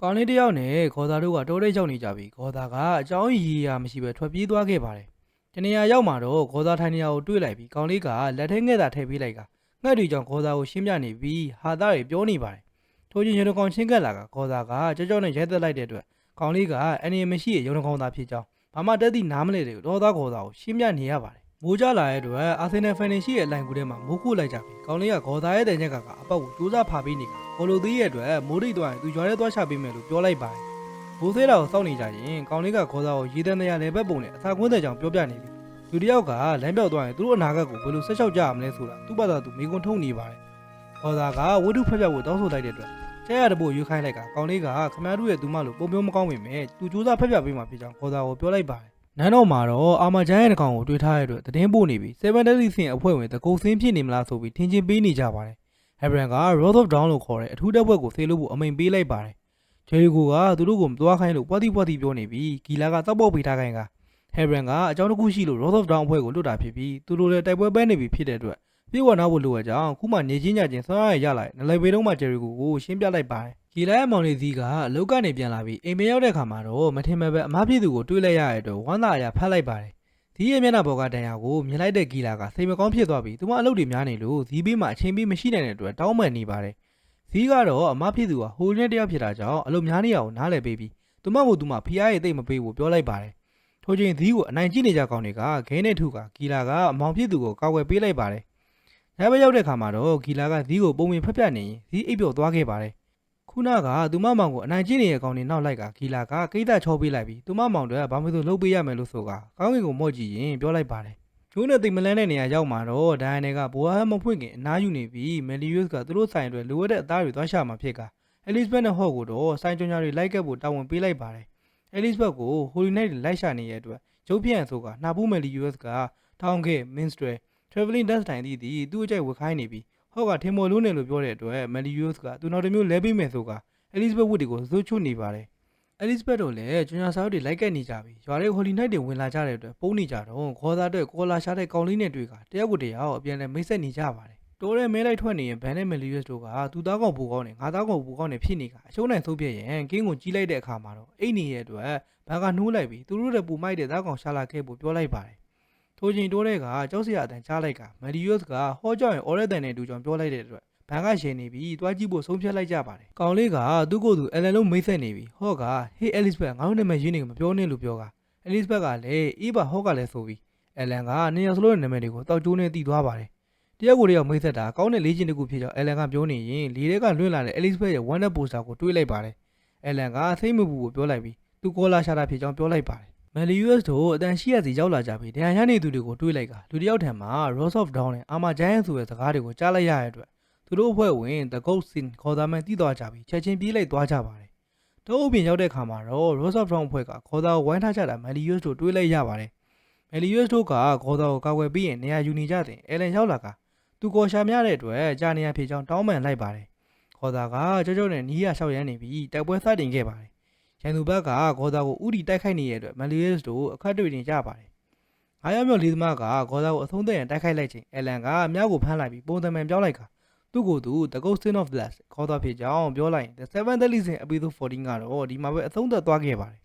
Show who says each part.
Speaker 1: ကောင်းလေးတစ်ယောက်နဲ့ခေါ်သားတို့ကတိုးတိတ်ရောက်နေကြပြီခေါ်သားကအကြောင်းရည်ရာမရှိပဲထွက်ပြေးသွားခဲ့ပါတယ်တနေရာရောက်မှာတော့ခေါ်သားထိုင်နေရာကိုတွေ့လိုက်ပြီးကောင်းလေးကလက်ထဲငှက်သာထည့်ပေးလိုက်ကငှက်တွေကြောင့်ခေါ်သားကိုရှင်းပြနေပြီးဟာသားတွေပြောနေပါတယ်ထိုချင်းရုံတကောင်ချင်းကပ်လာကခေါ်သားကကြောက်ကြောက်နဲ့ရဲသက်လိုက်တဲ့အတွက်ကောင်းလေးကအန်ရီမရှိရဲ့ရုံတကောင်သားဖြစ်ကြောင်းဘာမှတက်သည့်နားမလဲတဲ့ဒေါသခေါ်သားကိုရှင်းပြနေရပါတယ်မိုးကြလာတဲ့အတွက်အာဆင်နယ်ဖန်နေရှိရဲ့အလိုင်ကူထဲမှာမိုးခုလိုက်ကြပြီကောင်းလေးကခေါ်သားရဲ့တဲ့ညက်ကအပေါက်ကိုစူးစမ်းဖာပေးနေကခေါ်လိုသေးရဲ့အတွက်မိုးရိတ်သွားရင်သူရွာထဲသွားချပေးမယ်လို့ပြောလိုက်ပါတယ်ဘိုးသေးတာကိုစောင့်နေကြရင်ကောင်းလေးကခေါ်သားကိုရေတန်းတရားလည်းပဲပုံနဲ့အစာကွင်းတဲ့ကြောင်ပြောပြနေပြီလူတစ်ယောက်ကလမ်းပြောက်သွားရင်သူတို့အနာဂတ်ကိုဘယ်လိုဆက်လျှောက်ကြရမလဲဆိုတာသူ့ဘာသာသူမိကွန်းထုတ်နေပါတယ်ခေါ်သားကဝိတုဖက်ပြဖို့တောင်းဆိုလိုက်တဲ့အတွက်ကျဲရတဲ့ဘို့ရွေးခိုင်းလိုက်ကကောင်းလေးကခမားတို့ရဲ့သူမလို့ပုံပြောမကောင်းပေမဲ့သူစူးစမ်းဖက်ပြပေးမှဖြစ်ကြောင်းခေါ်သားကိုပြောလိုက်ပါတယ်နန်းတော်မှာတော့အာမချမ်းရဲ့တစ်ကောင်ကိုတွေ့ထားရတဲ့အတွက်သတင်းပို့နေပြီး7 Daily ဆင်အဖွဲ့ဝင်တကုတ်စင်းဖြစ်နေမလားဆိုပြီးထင်ချင်းပေးနေကြပါတယ်ဟက်ဘရန်က Road of Dawn လို့ခေါ်တဲ့အထူးတပ်ဖွဲ့ကိုဆေးလို့ဖို့အမိန်ပေးလိုက်ပါတယ်ဂျယ်ရီကိုကသူတို့ကိုမသွားခိုင်းလို့ပွားတိပြောနေပြီးဂီလာကတောက်ပေါက်ပေးထားခိုင်းကဟက်ဘရန်ကအကြောင်းတစ်ခုရှိလို့ Road of Dawn အဖွဲ့ကိုလွတ်တာဖြစ်ပြီးသူတို့လည်းတိုက်ပွဲပဲနေပြီဖြစ်တဲ့အတွက်ပြေဝနာဖို့လိုအပ်ကြောင်းခုမှနေချင်းညချင်းဆွမ်းရရလာတဲ့နလဘေတုံးမှာဂျယ်ရီကိုရှင်းပြလိုက်ပါတယ်ဂီလာရဲ့မောင်လေးစီးကအလုတ်ကနေပြန်လာပြီးအိမ်မရောက်တဲ့ခါမှာတော့မထင်မဲ့ပဲအမားပြည်သူကိုတွေးလိုက်ရတဲ့အတွက်ဝမ်းသာအရာဖတ်လိုက်ပါတယ်ဒီရဲ့မျက်နှာပေါ်ကတန်ရာကိုမြင်လိုက်တဲ့ဂီလာကစိတ်မကောင်းဖြစ်သွားပြီးသူမအလုပ်တွေများနေလို့ဇီးဘေးမှာအချိန်ပေးမရှိနိုင်တဲ့အတွက်တောင်းပန်နေပါတယ်ဇီးကတော့အမားပြည်သူကဟိုလင်းတယောက်ဖြစ်တာကြောင့်အလုပ်များနေရအောင်နားလည်ပေးပြီးသူမကိုသူမဖီးအားရဲ့တိတ်မပေးဘူးပြောလိုက်ပါတယ်ထို့ချိန်ဇီးကိုအနိုင်ကျင့်နေကြကောင်တွေကဂိမ်းနဲ့ထုကဂီလာကအမောင်ပြည်သူကိုကောက်ွယ်ပေးလိုက်ပါတယ်ညဘက်ရောက်တဲ့ခါမှာတော့ဂီလာကဇီးကိုပုံဝင်ဖက်ပြနေရင်ဇီးအိပ်ပျော်သွားခဲ့ပါတယ်ခုနကသူမမောင်ကိုအနိုင်ကျင့်နေတဲ့ကောင်တွေနောက်လိုက်ကဂီလာကကိစ္စချောပေးလိုက်ပြီးသူမမောင်တွေကဘာမှမလုပ်ပေးရမယ်လို့ဆိုကကောင်းကင်ကိုမော့ကြည့်ရင်ပြောလိုက်ပါတယ်ကျိုးနဲ့တိမ်မလန်းတဲ့နေရာရောက်မှာတော့ဒိုင်ယန်ကဘိုဟာမဖွင့်ခင်အနားယူနေပြီးမယ်လီယွစ်ကသူတို့ဆိုင်တွေလိုအပ်တဲ့အသားတွေသွားရှာမှာဖြစ်ကအယ်လစ်ဘက်နဲ့ဟော့ကိုတော့ဆိုင်ကြုံညာတွေလိုက်ကပ်ဖို့တာဝန်ပေးလိုက်ပါတယ်အဲလစ်ဘက်ကိုဟိုလီနိုက်တွေလိုက်ရှာနေတဲ့အတွက်ကျုပ်ပြန်ဆိုကနှာပူးမယ်လီယွစ်ကထောင်းခဲ့မင်းစထရယ် traveling dance တိုင်သည့်သူ့အကြိုက်ဝတ်ခိုင်းနေပြီးဟော့ကထင်မော်လို့နေလို့ပြောတဲ့အတွက်မယ်လီယွစ်ကသူနောက်တစ်မျိုးလဲပေးမယ်ဆိုကအဲလစ်ဘက်ဝတ်တွေကိုဇိုးချွတ်နေပါတယ်အဲလစ်ဘက်တို့လည်းကျွမ်းစာအုပ်တွေလိုက်ကပ်နေကြပြီရွာတဲ့ဟိုလီနိုက်တွေဝင်လာကြတဲ့အတွက်ပုံနေကြတော့ခေါ်သားအတွက်ကောလာရှာတဲ့ကောင်လေးနဲ့တွေ့ကတယောက်ကိုတယောက်အပြန်လဲမိတ်ဆက်နေကြပါတယ်တိုးရဲမဲလိုက်ထွက်နေရင်ဘန်နဲ့မယ်လီယွစ်တို့ကသူသားကောင်ပူကောင်းနေငါသားကောင်ပူကောင်းနေဖြစ်နေကအရှုံးနိုင်ဆုံးပြရင်ကင်းကိုကြီးလိုက်တဲ့အခါမှာတော့အိတ်နေရဲ့အတွက်ဘန်ကနှိုးလိုက်ပြီးသူတို့တဲ့ပူမိုက်တဲ့သားကောင်ရှာလာခဲ့ဖို့ပြောလိုက်ပါတယ်ထိုချိန်တိုးတဲ့ကကြောက်စရာအတန်ချလိုက်ကမယ်လီယွစ်ကဟောကြောင်ရင်အော်ရက်တန်နဲ့တူကြောင်ပြောလိုက်တဲ့အတွက်ဘန်ကရှင်နေပြီးတွားကြည့်ဖို့ဆုံးဖြတ်လိုက်ကြပါတယ်။ကောင်လေးကသူ့ကိုယ်သူအယ်လန်လုံးမိတ်ဆက်နေပြီးဟော့ကဟေးအဲလစ်ဘက်ငါတို့နာမည်ရင်းနေမပြောနဲ့လို့ပြောကအယ်လစ်ဘက်ကလည်းအေးပါဟော့ကလည်းဆိုပြီးအယ်လန်ကနေရာစလို့နာမည်တွေကိုတောက်ကျိုးနဲ့တီးသွားပါတယ်။တယောက်ကိုတယောက်မိတ်ဆက်တာကောင်းတဲ့လေ့ကျင့်တစ်ခုဖြစ်ကြောင်းအယ်လန်ကပြောနေရင်လေထဲကလွင့်လာတဲ့အယ်လစ်ဘက်ရဲ့ဝမ်းနဲ့ပိုစတာကိုတွေးလိုက်ပါတယ်။အယ်လန်ကစိတ်မပူကိုပြောလိုက်ပြီးသူကောလာရှာတာဖြစ်ကြောင်းပြောလိုက်ပါတယ်။မယ်လီယွစ်တို့အတန်ရှိရစီရောက်လာကြပြီးဒဏ်ရာရနေသူတွေကိုတွေးလိုက်ကလူတစ်ယောက်ထံမှာ Rose of Dawn နဲ့အာမာဂျိုင်းဆိုတဲ့စကားတွေကိုကြားလိုက်ရတဲ့အတွက်သူတို့အဖွဲ့ဝင် The Ghost Sin ခေါ်သားမှန်တည်သွားကြပြီးချက်ချင်းပြေးလိုက်သွားကြပါတယ်။တောအုပ်ပြင်ရောက်တဲ့ခါမှာတော့ Rose of Dawn အဖွဲ့ကခေါ်သားကိုဝိုင်းထားကြတာမယ်လီယွစ်တို့တွေးလိုက်ရပါတယ်။မယ်လီယွစ်တို့ကခေါ်သားကိုကာကွယ်ပြီးရင်နေရာယူနေကြတဲ့အဲလန်ရောက်လာကသူကောရှာများတဲ့အတွက်ကြာနေရဖြစ်ကြောင်းတောင်းပန်လိုက်ပါတယ်။ခေါ်သားကကြောက်ကြောက်နဲ့နီးရလျှောက်ရမ်းနေပြီးတိုက်ပွဲစတင်ခဲ့ပါတယ်။ရန်သူဘက်ကခေါ်သားကိုဥတီတိုက်ခိုက်နေတဲ့အတွက်မယ်လီယွစ်တို့အခက်တွေ့နေကြပါတယ်။အားရမြောက်လေးသမားကခေါ်သားကိုအဆုံးသတ်ရန်တိုက်ခိုက်လိုက်ချိန်အဲလန်ကမြောက်ကိုဖမ်းလိုက်ပြီးပုံစံမှန်ပြောလိုက်ကသူ့ကိုယ်သူ The Ghost Sin of Blast ခေါ်သွားဖြစ်ကြောင်းပြောလိုက်ရင် The 7 Deadly Sin Episode 14ကတော့ဒီမှာပဲအဆုံးသတ်သွားခဲ့ပါတယ်